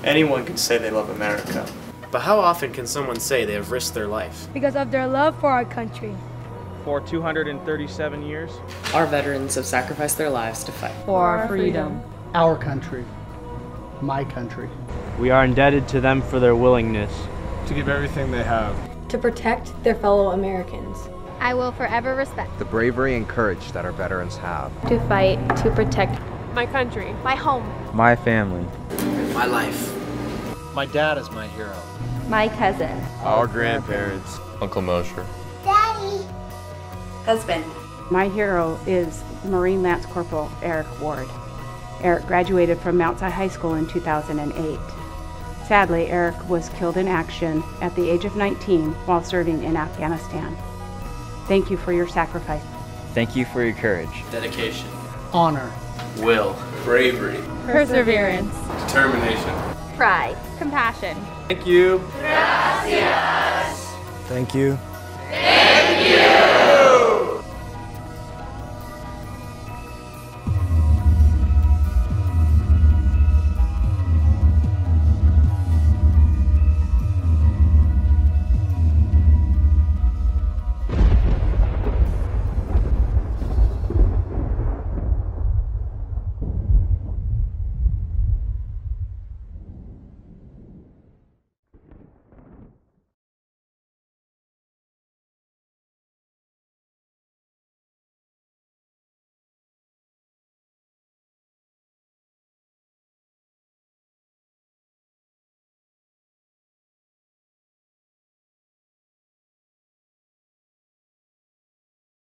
Anyone can say they love America. But how often can someone say they have risked their life? Because of their love for our country. For 237 years. Our veterans have sacrificed their lives to fight for our freedom. Our country. My country. We are indebted to them for their willingness to give everything they have to protect their fellow Americans. I will forever respect the bravery and courage that our veterans have to fight to protect my country, my home, my family, my life. My dad is my hero. My cousin. Our grandparents. Uncle Mosher. Daddy. Husband. My hero is Marine Lance Corporal Eric Ward. Eric graduated from Mount Si High School in 2008. Sadly, Eric was killed in action at the age of 19 while serving in Afghanistan. Thank you for your sacrifice. Thank you for your courage. Dedication. Honor. Will. Bravery. Perseverance. Determination. Pride. Compassion. Thank you. Gracias. Thank you.